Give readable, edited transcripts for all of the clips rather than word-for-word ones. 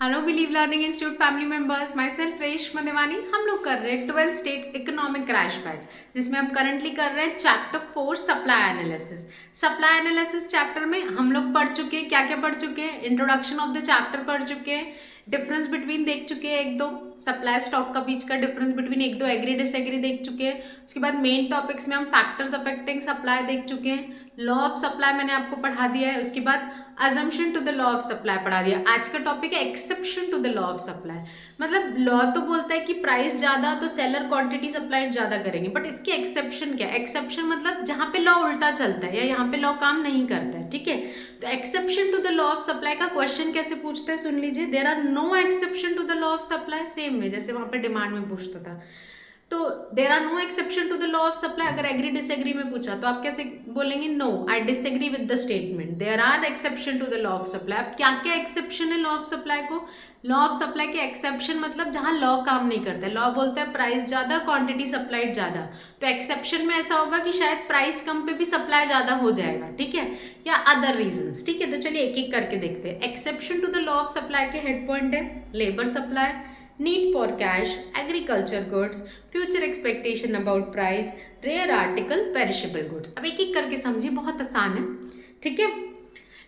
Hello believe learning institute family members, my self Reshma देवानी। हम लोग कर रहे हैं 12 स्टेट्स इकोनॉमिक क्रैश बैच, जिसमें हम करंटली कर रहे हैं chapter 4 supply analysis. Supply analysis chapter में हम लोग पढ़ चुके हैं, क्या क्या पढ़ चुके हैं, इंट्रोडक्शन ऑफ द चैप्टर पढ़ चुके हैं, डिफरेंस बिटवीन देख चुके हैं, एक दो सप्लाई स्टॉक का बीच का डिफरेंस बिटवीन एक दो एग्री डिसएग्री देख चुके हैं। उसके बाद मेन टॉपिक्स में हम फैक्टर्स अफेक्टिंग सप्लाई देख चुके हैं। लॉ ऑफ सप्लाई मैंने आपको पढ़ा दिया है। उसके बाद assumption to the law of supply पढ़ा दिया। आज का टॉपिक है exception to the law of supply. मतलब लॉ तो बोलता है कि प्राइस ज्यादा तो सेलर क्वांटिटी सप्लाई ज्यादा करेंगे, बट इसके एक्सेप्शन क्या है? एक्सेप्शन मतलब जहां पे लॉ उल्टा चलता है या यहाँ पे लॉ काम नहीं करता है, ठीक है। तो exception to the law of supply का क्वेश्चन कैसे पूछते हैं सुन लीजिए। There are no exception to the law of supply, same में जैसे वहां पे डिमांड में पूछता था। तो there are no exception to the law of supply. अगर एग्री डिसएग्री में पूछा तो आप कैसे बोलेंगे? No, I disagree with the statement. There are exception to the law of supply. अब क्या क्या एक्सेप्शन है लॉ ऑफ सप्लाई को? लॉ ऑफ सप्लाई के एक्सेप्शन मतलब जहां लॉ काम नहीं करता है। लॉ बोलता है प्राइस ज्यादा, क्वांटिटी सप्लाइड ज्यादा, तो एक्सेप्शन में ऐसा होगा कि शायद प्राइस कम पे भी सप्लाई ज्यादा हो जाएगा, ठीक है, या अदर रीजंस, ठीक है। तो चलिए एक एक करके देखते हैं। Exception to the law of supply के हेड पॉइंट है labour supply, need for cash, agriculture goods, future expectation about price, rare article, perishable goods. अब एक एक करके समझिए, बहुत आसान है, ठीक है।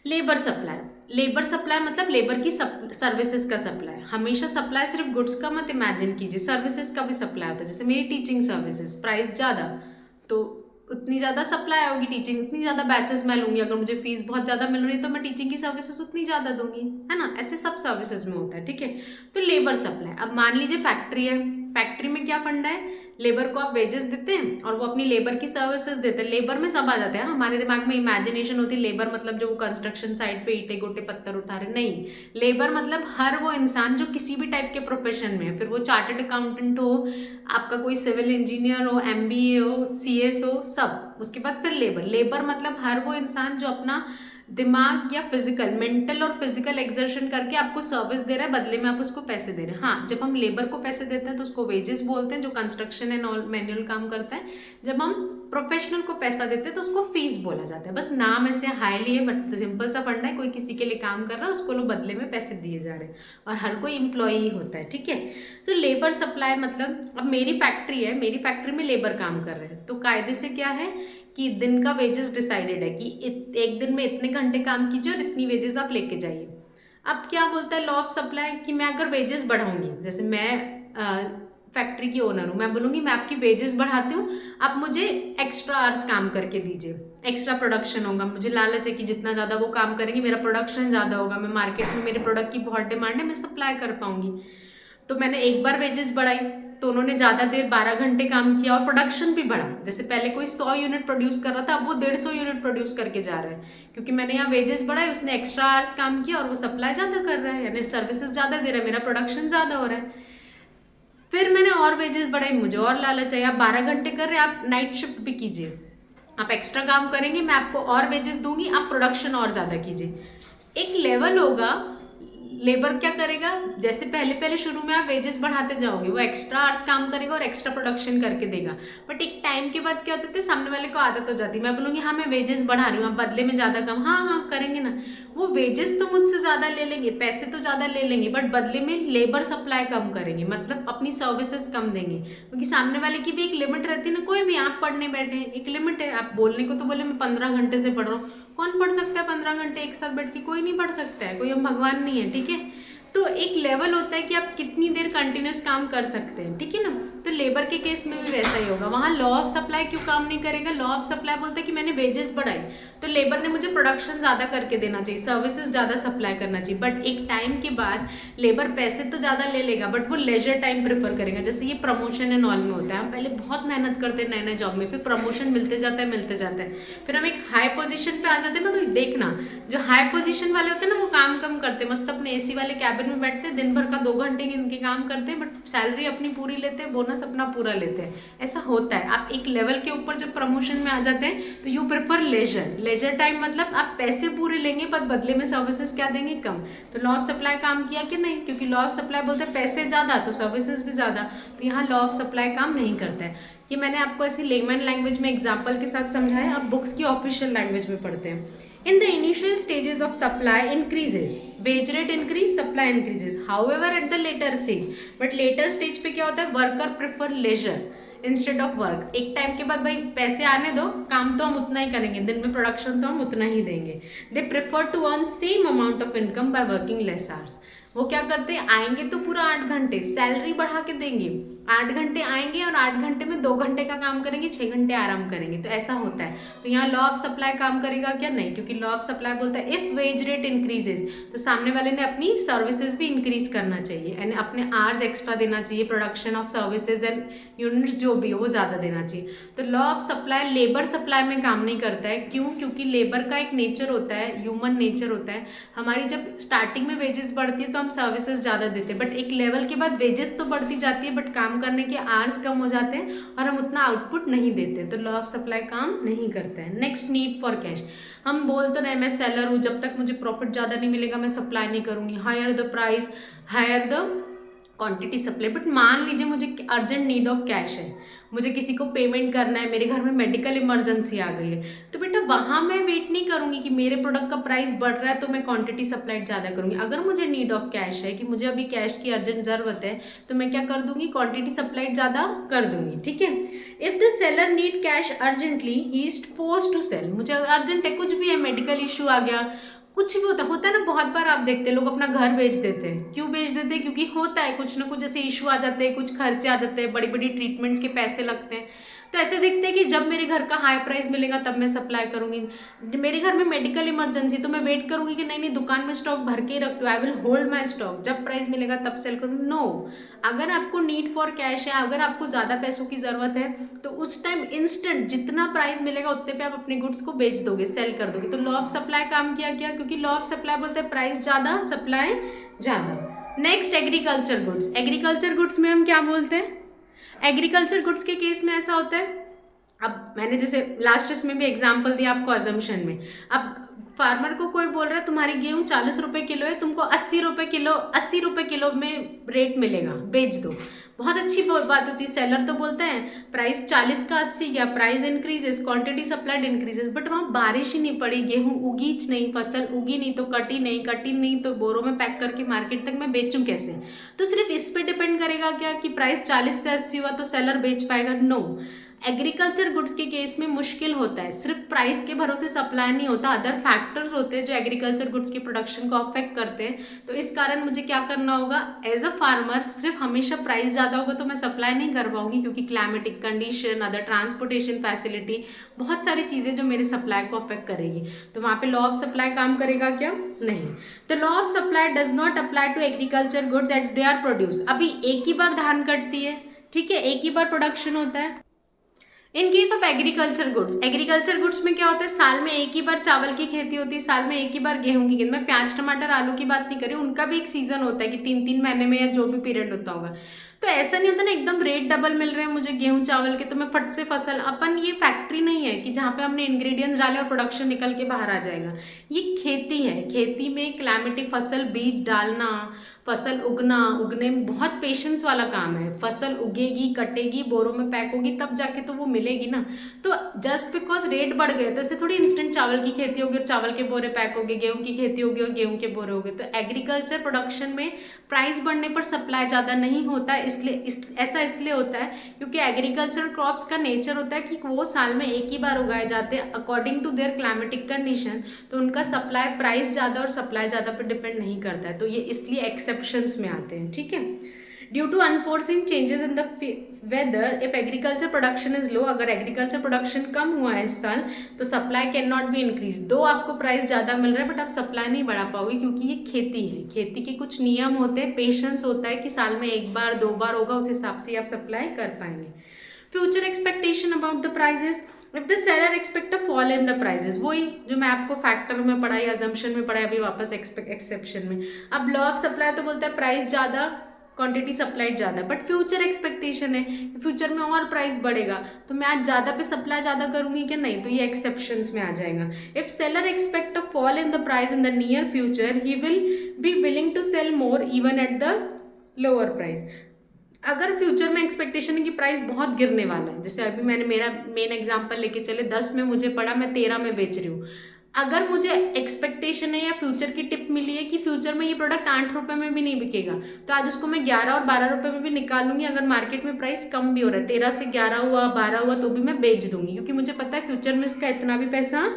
लेबर सप्लाई, लेबर सप्लाई मतलब लेबर की सर्विसेज का सप्लाई। हमेशा सप्लाई सिर्फ गुड्स का मत इमेजिन कीजिए, सर्विसेज का भी सप्लाई होता है। जैसे मेरी टीचिंग सर्विसेज, प्राइस ज़्यादा तो उतनी ज़्यादा सप्लाई होगी टीचिंग, उतनी ज़्यादा बैचेस मैं लूँगी। अगर मुझे फीस बहुत ज़्यादा मिल रही है तो मैं टीचिंग की सर्विसेज उतनी ज़्यादा दूंगी, है ना। ऐसे सब सर्विसेज में होता है, ठीक है। तो लेबर सप्लाई, अब मान लीजिए फैक्ट्री है, फैक्ट्री में क्या फंडा है? लेबर को आप वेजेस देते हैं और वो अपनी लेबर की सर्विसेज देते हैं। लेबर में सब आ जाते हैं। हमारे दिमाग में इमेजिनेशन होती है लेबर मतलब जो वो कंस्ट्रक्शन साइट पे ईंटे गोटे पत्थर उठा रहे, नहीं। लेबर मतलब हर वो इंसान जो किसी भी टाइप के प्रोफेशन में है, फिर वो चार्टर्ड अकाउंटेंट हो, आपका कोई सिविल इंजीनियर हो, एमबीए हो, सीएस हो, सब। उसके बाद फिर लेबर, लेबर मतलब हर वो इंसान जो अपना दिमाग या फिजिकल, मेंटल और फिजिकल एक्सर्शन करके आपको सर्विस दे रहा है, बदले में आप उसको पैसे दे रहे हैं। हाँ, जब हम लेबर को पैसे देते हैं तो उसको वेजेस बोलते हैं, जो कंस्ट्रक्शन एंड ऑल मैनुअल काम करता है। जब हम प्रोफेशनल को पैसा देते हैं तो उसको फीस बोला जाता है। बस नाम ऐसे हाईली है, बट सिंपल सा फंडा है। कोई किसी के लिए काम कर रहा है, उसको लोग बदले में पैसे दिए जा रहे हैं, और हर कोई एम्प्लॉई होता है, ठीक है। तो लेबर सप्लाई मतलब, अब मेरी फैक्ट्री है, मेरी फैक्ट्री में लेबर काम कर रहे हैं, तो कायदे से क्या है कि दिन का वेजेस डिसाइडेड है कि एक दिन में इतने घंटे काम कीजिए और इतनी वेजेस आप लेके जाइए। अब क्या बोलता है लॉ ऑफ सप्लाई कि मैं अगर वेजेस बढ़ाऊंगी, जैसे मैं फैक्ट्री की ओनर हूँ, मैं बोलूँगी मैं आपकी वेजेस बढ़ाती हूँ, आप मुझे एक्स्ट्रा आवर्स काम करके दीजिए, एक्स्ट्रा प्रोडक्शन होगा। मुझे लालच है कि जितना ज़्यादा वो काम करेंगे मेरा प्रोडक्शन ज़्यादा होगा, मैं मार्केट में मेरे प्रोडक्ट की बहुत डिमांड है, मैं सप्लाई कर पाऊंगी। तो मैंने एक बार वेजेस बढ़ाई तो उन्होंने ज़्यादा देर 12 घंटे काम किया और प्रोडक्शन भी बढ़ा। जैसे पहले कोई 100 यूनिट प्रोड्यूस कर रहा था, अब वो 150 यूनिट प्रोड्यूस करके जा रहा है, क्योंकि मैंने यहाँ वेजेस बढ़ाए, उसने एक्स्ट्रा आवर्स काम किया और वो सप्लाई ज़्यादा कर रहा है, यानी सर्विसेज ज़्यादा दे रहा है, मेरा प्रोडक्शन ज़्यादा हो रहा है। फिर मैंने और वेजेस बढ़ाई, मुझे और लालच है, आप 12 घंटे कर रहे हैं, आप नाइट शिफ्ट भी कीजिए, आप एक्स्ट्रा काम करेंगे, मैं आपको और वेजेस दूंगी, आप प्रोडक्शन और ज़्यादा कीजिए। एक लेवल होगा, लेबर क्या करेगा, जैसे पहले पहले शुरू में आप वेजेस बढ़ाते जाओगे, वो एक्स्ट्रा आवर्स काम करेगा और एक्स्ट्रा प्रोडक्शन करके देगा। बट एक टाइम के बाद क्या हो जाता है, सामने वाले को आदत हो जाती है, मैं बोलूँगी हाँ मैं वेजेस बढ़ा रही हूँ, आप बदले में ज़्यादा काम, हाँ हाँ करेंगे ना। वो वेजेस तो मुझसे ज़्यादा ले लेंगे, पैसे तो ज़्यादा ले लेंगे, बट बदले में लेबर सप्लाई कम करेंगे, मतलब अपनी सर्विसेज कम देंगे, क्योंकि सामने वाले की भी एक लिमिट रहती है ना। कोई भी आप पढ़ने बैठे हैं, एक लिमिट है, आप बोलने को तो बोले मैं 15 घंटे से पढ़ रहा हूँ, कौन पढ़ सकता है 15 घंटे एक साथ बैठ के? कोई नहीं पढ़ सकता है, कोई हम भगवान नहीं है, ठीक है। तो एक लेवल होता है कि आप कितनी देर कंटिन्यूस काम कर सकते हैं, ठीक है ना। तो लेबर के केस में भी वैसा ही होगा। वहाँ लॉ ऑफ सप्लाई क्यों काम नहीं करेगा? लॉ ऑफ सप्लाई बोलता है कि मैंने वेजेस बढ़ाई तो लेबर ने मुझे प्रोडक्शन ज़्यादा करके देना चाहिए, सर्विसेज ज़्यादा सप्लाई करना चाहिए, बट एक टाइम के बाद लेबर पैसे तो ज़्यादा ले लेगा, बट वो लेजर टाइम प्रेफर करेगा। जैसे ये प्रमोशन एंड ऑल में होता है, हम पहले बहुत मेहनत करते हैं नए नए जॉब में, फिर प्रमोशन मिलते जाता है मिलते जाता है, फिर हम एक हाई पोजीशन पे आ जाते हैं ना। तो देखना, जो हाई पोजीशन वाले होते हैं ना, वो काम कम करते हैं, मस्त अपने एसी वाले कैबिन में बैठते हैं, दिन भर का 2 घंटे इनके काम करते हैं, बट सैलरी अपनी पूरी लेते हैं, बोनस अपना पूरा लेते हैं। ऐसा होता है। आप एक लेवल के ऊपर जब प्रमोशन में आ जाते हैं तो you prefer leisure. Leisure time मतलब आप पैसे पूरे लेंगे पर बदले में सर्विसेज क्या देंगे? कम। तो लॉ ऑफ सप्लाई काम किया कि नहीं? क्योंकि लॉ ऑफ सप्लाई बोलते हैं पैसे ज़्यादा तो सर्विसेज भी ज़्यादा, तो यहाँ लॉ ऑफ सप्लाई काम नहीं करता है। ये मैंने आपको ऐसी लेमन लैंग्वेज में एग्जाम्पल के साथ समझाया, आप बुक्स की ऑफिशियल लैंग्वेज में पढ़ते हैं। In the initial stages of supply increases, wage rate increase, supply increases. However, at the later stage, but later stage पे क्या होता है, worker prefer leisure instead of work. एक टाइम के बाद भाई पैसे आने दो, काम तो हम उतना ही करेंगे, दिन में प्रोडक्शन तो हम उतना ही देंगे. They prefer to earn same amount of income by working less hours. वो क्या करते हैं, आएंगे तो पूरा 8 घंटे, सैलरी बढ़ा के देंगे. 8 घंटे आएंगे और 8 घंटे में 2 घंटे का काम करेंगे, 6 घंटे आराम करेंगे. तो ऐसा होता है. तो यहाँ लॉ ऑफ सप्लाई काम करेगा क्या? नहीं, क्योंकि लॉ ऑफ सप्लाई बोलता है इफ वेज रेट इंक्रीजेज, तो सामने वाले ने अपनी सर्विसेज भी इंक्रीज करना चाहिए एंड अपने आवर्स एक्स्ट्रा देना चाहिए, production of services and units जो भी हो वो ज़्यादा देना चाहिए. तो law of supply labour supply में काम नहीं करता है. क्यों? क्योंकि लेबर का एक नेचर होता है, ह्यूमन नेचर होता है. हमारी जब स्टार्टिंग में वेजेस बढ़ती है तो हम सर्विसेज ज़्यादा देते हैं, बट एक लेवल के बाद वेजेस तो बढ़ती जाती है बट काम करने के आवर्स कम हो जाते हैं और हम उतना आउटपुट नहीं देते. तो लॉ ऑफ सप्लाई काम नहीं करता है. Next, need for cash. हम बोल तो रहे मैं सेलर हूँ, जब तक मुझे प्रॉफिट ज़्यादा नहीं मिलेगा मैं सप्लाई नहीं करूँगी. Higher the price, higher the quantity supply. But मान लीजिए मुझे अर्जेंट नीड ऑफ कैश है, मुझे किसी को पेमेंट करना है, मेरे घर में मेडिकल इमरजेंसी आ गई है, तो बेटा वहाँ मैं वेट नहीं करूँगी कि मेरे प्रोडक्ट का प्राइस बढ़ रहा है तो मैं क्वांटिटी सप्लाई ज़्यादा करूँगी. अगर मुझे नीड ऑफ कैश है कि मुझे अभी कैश की अर्जेंट ज़रूरत है तो मैं क्या कर दूँगी, क्वांटिटी सप्लाई ज़्यादा कर दूँगी. ठीक है. If the seller need cash urgently he is force to sell. मुझे अर्जेंट है, कुछ भी है, मेडिकल इशू आ गया, कुछ भी होता है ना. बहुत बार आप देखते हैं लोग अपना घर बेच देते हैं. क्यों बेच देते हैं? क्योंकि होता है कुछ ना कुछ ऐसे इशू आ जाते हैं, कुछ खर्चे आ जाते हैं, बड़ी बड़ी ट्रीटमेंट्स के पैसे लगते हैं. तो ऐसे देखते हैं कि जब मेरे घर का हाई प्राइस मिलेगा तब मैं सप्लाई करूंगी. मेरे घर में मेडिकल इमरजेंसी तो मैं वेट करूंगी कि नहीं नहीं दुकान में स्टॉक भर के ही रख दो, I will hold my stock, जब प्राइस मिलेगा तब सेल करूँगी. नो, अगर आपको नीड फॉर कैश है, अगर आपको ज़्यादा पैसों की ज़रूरत है तो उस टाइम इंस्टेंट जितना प्राइस मिलेगा उतने पे आप अपने गुड्स को बेच दोगे, सेल कर दोगे. तो लॉ ऑफ सप्लाई काम किया क्या? क्योंकि लॉ ऑफ सप्लाई बोलते हैं प्राइस ज़्यादा, सप्लाई ज़्यादा. Next, agriculture goods. Agriculture goods में हम क्या बोलते हैं? एग्रीकल्चर गुड्स के केस में ऐसा होता है, अब मैंने जैसे लास्ट इसमें भी एग्जांपल दिया आपको अजम्पशन में. अब फार्मर को कोई बोल रहा है तुम्हारी गेहूँ 40 रुपये किलो है, तुमको 80 रुपये किलो, 80 रुपये किलो में रेट मिलेगा, बेच दो. बहुत अच्छी बात होती है. सेलर तो बोलता है प्राइस 40 का 80 गया, price increases, quantity supplied increases. But वहाँ बारिश ही नहीं पड़ी, गेहूँ उगी नहीं, फसल उगी नहीं तो कटी नहीं तो बोरों में पैक करके मार्केट तक मैं बेचूं कैसे? तो सिर्फ इस पे डिपेंड करेगा क्या कि प्राइस 40 से 80 हुआ तो सेलर बेच पाएगा? नो. एग्रीकल्चर गुड्स के केस में मुश्किल होता है. सिर्फ प्राइस के भरोसे सप्लाई नहीं होता, अदर फैक्टर्स होते हैं जो एग्रीकल्चर गुड्स के प्रोडक्शन को अफेक्ट करते हैं. तो इस कारण मुझे क्या करना होगा, एज अ फार्मर सिर्फ हमेशा प्राइस ज़्यादा होगा तो मैं सप्लाई नहीं कर पाऊंगी, क्योंकि climatic condition, other transportation facility, बहुत सारी चीज़ें जो मेरे सप्लाई को अफेक्ट करेगी. तो वहाँ पे लॉ ऑफ सप्लाई काम करेगा क्या? नहीं. तो law of supply does not apply to agriculture goods as they are produce. अभी एक ही बार धान कटती है, ठीक है, एक ही बार प्रोडक्शन होता है. इन केस ऑफ एग्रीकल्चर गुड्स में क्या होता है, साल में एक ही बार चावल की खेती होती है, साल में एक ही बार गेहूं की खेती. मैं प्याज टमाटर आलू की बात नहीं कर रही हूँ, उनका भी एक सीजन होता है कि 3-3 महीने में या जो भी पीरियड होता होगा. तो ऐसा नहीं होता ना एकदम रेट डबल मिल रहे हैं मुझे गेहूं चावल के तो मैं फट से फसल. अपन ये फैक्ट्री नहीं है कि जहाँ पे हमने इंग्रेडिएंट्स डाले और प्रोडक्शन निकल के बाहर आ जाएगा. ये खेती है. खेती में क्लाइमेटिक फसल, बीज डालना, फसल उगने में बहुत पेशेंस वाला काम है. फसल उगेगी, कटेगी, बोरों में पैक होगी, तब जाके तो वो मिलेगी ना. तो जस्ट बिकॉज रेट बढ़ गए तो इससे थोड़ी इंस्टेंट चावल की खेती होगी और चावल के बोरे पैक होगी, गेहूं की खेती होगी और गेहूं के बोरे होंगे. तो एग्रीकल्चर प्रोडक्शन में प्राइस बढ़ने पर सप्लाई ज़्यादा नहीं होता है. इसलिए ऐसा इसलिए होता है क्योंकि एग्रीकल्चर क्रॉप्स का नेचर होता है कि वो साल में एक ही बार उगाए जाते हैं according to their climatic condition. तो उनका सप्लाई प्राइस ज़्यादा और सप्लाई ज़्यादा पर डिपेंड नहीं करता है. तो ये इसलिए एक्सेप्शंस में आते हैं. ठीक है. Due to unforeseen changes in the weather if agriculture production is low, अगर एग्रीकल्चर प्रोडक्शन कम हुआ है इस साल तो supply can not be increase. दो आपको प्राइस ज़्यादा मिल रहा है बट आप सप्लाई नहीं बढ़ा पाओगे, क्योंकि ये खेती है. खेती के कुछ नियम होते हैं, पेशेंस होता है कि साल में एक बार 2 बार होगा, उस हिसाब से आप सप्लाई कर पाएंगे. Future expectation about the prices. If the seller expect a fall in the prices, वही जो मैं आपको फैक्टर में पढ़ाई, अजम्पशन में पढ़ाई, अभी वापस एक्सेप्शन में. अब लॉ ऑफ सप्लाई तो बोलता है प्राइस ज़्यादा, क्वांटिटी सप्लाइड ज़्यादा. बट फ्यूचर एक्सपेक्टेशन है फ्यूचर में और प्राइस बढ़ेगा तो मैं आज ज़्यादा पे सप्लाई ज़्यादा करूँगी क्या? नहीं. तो ये एक्सेप्शंस में आ जाएगा. If seller expect a fall in the price in the near future he will be willing to sell more even at the lower price. अगर फ्यूचर में एक्सपेक्टेशन है कि प्राइस बहुत गिरने वाला है, जैसे अभी मैंने मेरा मेन एग्जांपल लेके चले, 10 में मुझे पड़ा, मैं 13 में बेच रही हूँ, अगर मुझे एक्सपेक्टेशन है या फ्यूचर की टिप मिली है कि फ्यूचर में ये प्रोडक्ट 8 रुपये में भी नहीं बिकेगा, तो आज उसको मैं 11 और 12 रुपये में भी निकालूंगी। अगर मार्केट में प्राइस कम भी हो रहा है, 13 से 11 हुआ, 12 हुआ, तो भी मैं बेच दूंगी, क्योंकि मुझे पता है फ्यूचर में इसका इतना भी पैसा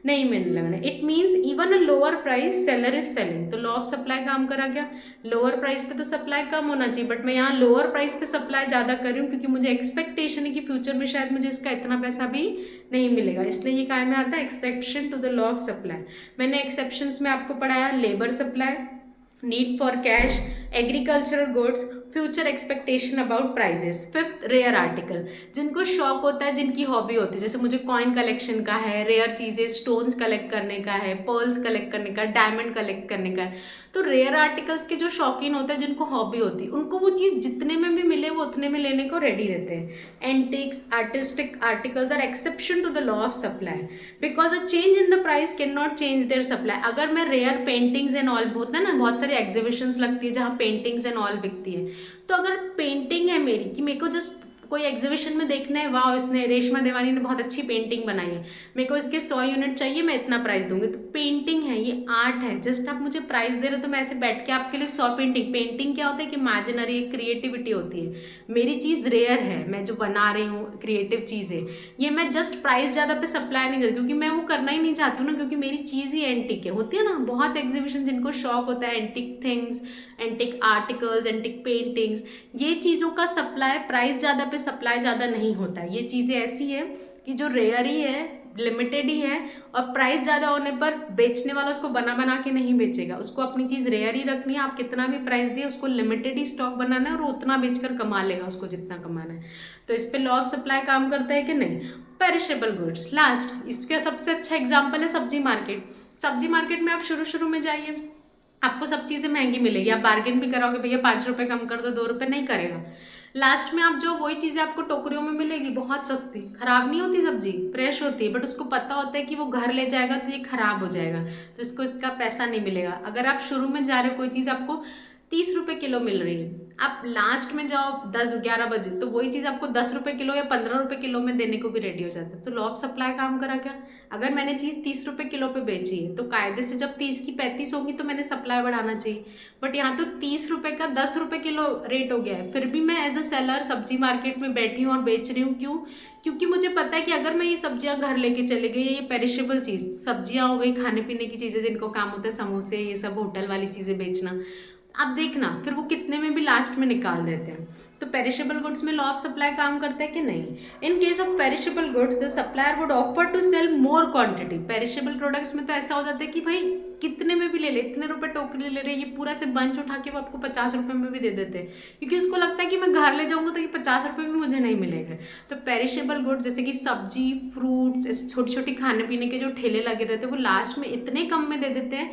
नहीं मिलने लगना। It means even a lower price seller is selling. तो लॉ ऑफ सप्लाई काम करा गया, लोअर प्राइस पे तो सप्लाई कम होना चाहिए, बट मैं यहाँ लोअर प्राइस पे सप्लाई ज़्यादा कर रही हूँ, क्योंकि मुझे एक्सपेक्टेशन है कि फ्यूचर में शायद मुझे इसका इतना पैसा भी नहीं मिलेगा। इसलिए ये काय में आता है, exception to the law of supply. मैंने एक्सेप्शंस में आपको पढ़ाया labour supply, need for cash, agricultural goods, future expectation about prices. Fifth, rare article, जिनको शौक होता है, जिनकी हॉबी होती है, जैसे मुझे कॉइन कलेक्शन का है, रेयर चीज़ें स्टोन्स कलेक्ट करने का है, पर्ल्स कलेक्ट करने का, डायमंड कलेक्ट करने का है। तो रेयर आर्टिकल्स के जो शौकीन होते हैं, जिनको हॉबी होती है, उनको वो चीज़ जितने में भी मिले वो उतने में लेने को रेडी रहते हैं। Antiques, artistic articles are exception to the law of supply, because a change in the price can not change their supply. अगर मैं रेयर पेंटिंग्स एंड ऑल, होता है ना, बहुत सारी एग्जीबिशंस लगती है जहाँ पेंटिंग्स एंड ऑल बिकती है, तो अगर पेंटिंग है मेरी कि मेरे को जस्ट कोई एग्जीबिशन में देखना है, वाह इसने, रेशमा देवानी ने बहुत अच्छी पेंटिंग बनाई है, मेरे को इसके 100 यूनिट चाहिए, मैं इतना प्राइस दूंगी। तो पेंटिंग है, ये आर्ट है, जस्ट आप मुझे प्राइस दे रहे हो, तो मैं ऐसे बैठ के आपके लिए 100 पेंटिंग क्या होता है कि इमेजिनरी, एक क्रिएटिविटी होती है। मेरी चीज़ रेयर है, मैं जो बना रही हूँ क्रिएटिव चीज़ें, ये मैं जस्ट प्राइस ज़्यादा पे सप्लाई नहीं करती, क्योंकि मैं वो करना ही नहीं चाहती हूँ ना, क्योंकि मेरी चीज़ ही एंटिक है। होती है ना बहुत एग्जीबिशन जिनको शौक होता है antique things, antique articles, antique paintings, ये चीज़ों का सप्लाई प्राइस ज़्यादा पे सप्लाई ज़्यादा नहीं होता है। ये चीज़ें ऐसी है कि जो रेयर ही है, लिमिटेड ही है, और प्राइस ज़्यादा होने पर बेचने वाला उसको बना बना के नहीं बेचेगा, उसको अपनी चीज़ रेयर ही रखनी है। आप कितना भी प्राइस दिए, उसको लिमिटेड ही स्टॉक बनाना है और वो उतना बेचकर कमा लेगा, उसको जितना कमाना है। तो इस पर लॉ ऑफ सप्लाई काम करता है कि नहीं। पेरिशेबल गुड्स, लास्ट, इसका सबसे अच्छा एग्जाम्पल है सब्जी मार्केट। सब्जी मार्केट में आप शुरू में जाइए, आपको सब चीज़ें महंगी मिलेगी, आप बार्गेन भी कराओगे, भैया 5 रुपये कम कर दो, 2 रुपये, नहीं करेगा। लास्ट में आप जो वही चीज़ें आपको टोकरियों में मिलेगी, बहुत सस्ती, खराब नहीं होती सब्जी, फ्रेश होती है, बट उसको पता होता है कि वो घर ले जाएगा तो ये खराब हो जाएगा, तो इसको इसका पैसा नहीं मिलेगा। अगर आप शुरू में जा रहे हो, कोई चीज़ आपको 30 रुपये किलो मिल रही है, आप लास्ट में जाओ 10-11 बजे, तो वही चीज़ आपको 10 रुपये किलो या 15 रुपये किलो में देने को भी रेडी हो जाता है। तो लॉ ऑफ सप्लाई काम करा क्या, अगर मैंने चीज़ 30 रुपये किलो पे बेची है, तो कायदे से जब 30 की 35 होगी तो मैंने सप्लाई बढ़ाना चाहिए। बट यहाँ तो 30 रुपये का 10 रुपये किलो रेट हो गया है, फिर भी मैं एज अ सेलर सब्जी मार्केट में बैठी हूँ और बेच रही हूँ। क्यों? क्योंकि मुझे पता है कि अगर मैं ये सब्जियां घर लेके चले गई, ये पेरिशेबल चीज़ सब्जियां हो गई, खाने पीने की चीज़ें जिनको काम होता है, समोसे, ये सब होटल वाली चीज़ें बेचना, आप देखना फिर वो कितने में भी लास्ट में निकाल देते हैं। तो पेरिशेबल गुड्स में लॉ ऑफ सप्लाई काम करता है कि नहीं। In case of perishable goods the supplier would offer to sell more quantity. Perishable products में तो ऐसा हो जाता है कि भाई कितने में भी ले ले, इतने रुपए टोकरी ले रहे, ये पूरा से बंच उठा के वो आपको 50 रुपये में भी दे देते हैं, क्योंकि उसको लगता है कि मैं घर ले जाऊंगा तो ये 50 रुपये में मुझे नहीं मिलेगा। तो पेरिशेबल गुड्स जैसे कि सब्जी, फ्रूट्स, छोटी छोटी खाने पीने के जो ठेले लगे रहते हैं, वो लास्ट में इतने कम में दे देते हैं,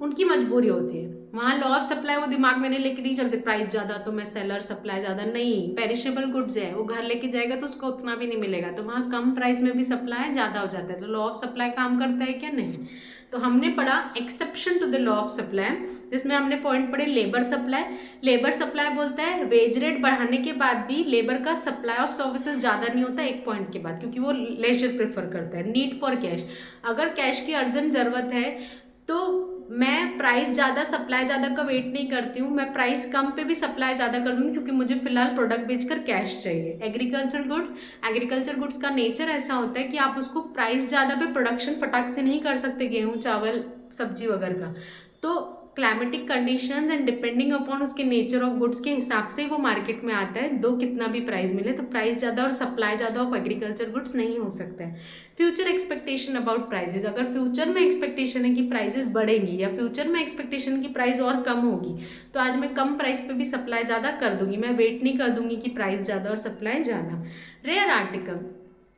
उनकी मजबूरी होती है। वहाँ लॉ ऑफ सप्लाई वो दिमाग में नहीं लेके नहीं चलते, प्राइस ज़्यादा तो मैं सेलर, सप्लाई ज़्यादा नहीं। पेरिशेबल गुड्स है, वो घर लेके जाएगा तो उसको उतना भी नहीं मिलेगा, तो वहाँ कम प्राइस में भी सप्लाई ज़्यादा हो जाता है। तो लॉ ऑफ सप्लाई काम करता है क्या? नहीं। तो हमने पढ़ा exception to the law of supply, जिसमें हमने पॉइंट पढ़े लेबर सप्लाई। लेबर सप्लाई बोलता है वेज रेट बढ़ाने के बाद भी लेबर का सप्लाई ऑफ सर्विसेज ज़्यादा नहीं होता एक पॉइंट के बाद, क्योंकि वो लेजर प्रेफर करता है। नीड फॉर कैश, अगर कैश की अर्जेंट ज़रूरत है तो मैं प्राइस ज़्यादा सप्लाई ज़्यादा का वेट नहीं करती हूँ, मैं प्राइस कम पे भी सप्लाई ज़्यादा कर दूंगी, क्योंकि मुझे फिलहाल प्रोडक्ट बेचकर कैश चाहिए। एग्रीकल्चर गुड्स का नेचर ऐसा होता है कि आप उसको प्राइस ज़्यादा पे प्रोडक्शन फटाक से नहीं कर सकते, गेहूँ, चावल, सब्जी वगैरह का। तो climatic conditions and depending upon उसके नेचर ऑफ गुड्स के हिसाब से वो मार्केट में आता है, दो कितना भी प्राइस मिले, तो प्राइस ज़्यादा और सप्लाई ज़्यादा ऑफ एग्रीकल्चर गुड्स नहीं हो सकता है। फ्यूचर एक्सपेक्टेशन अबाउट प्राइजेस, अगर फ्यूचर में एक्सपेक्टेशन है कि प्राइजेस बढ़ेंगी या फ्यूचर में एक्सपेक्टेशन की प्राइस और कम होगी, तो आज मैं कम प्राइस पे भी सप्लाई ज़्यादा कर दूंगी, मैं वेट नहीं कर दूंगी कि प्राइस ज़्यादा और सप्लाई ज़्यादा।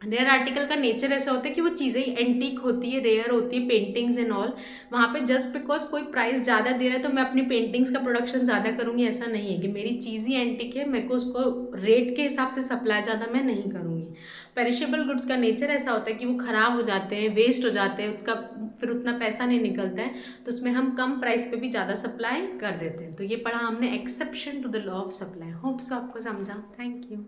रेयर आर्टिकल का नेचर ऐसा होता है कि वो चीज़ें एंटीक होती है, रेयर होती है, पेंटिंग्स एंड ऑल, वहाँ पे जस्ट बिकॉज कोई प्राइस ज़्यादा दे रहा है तो मैं अपनी पेंटिंग्स का प्रोडक्शन ज़्यादा करूँगी, ऐसा नहीं है कि मेरी चीज़ ही एंटीक है, मेरे को उसको रेट के हिसाब से सप्लाई ज़्यादा मैं नहीं करूँगी। पेरिशेबल गुड्स का नेचर ऐसा होता है कि वो ख़राब हो जाते हैं, वेस्ट हो जाते हैं, उसका फिर उतना पैसा नहीं निकलता है, तो उसमें हम कम प्राइस पे भी ज़्यादा सप्लाई कर देते हैं। तो ये पढ़ा हमने exception to the law of supply. Hopes आपको समझा। Thank you.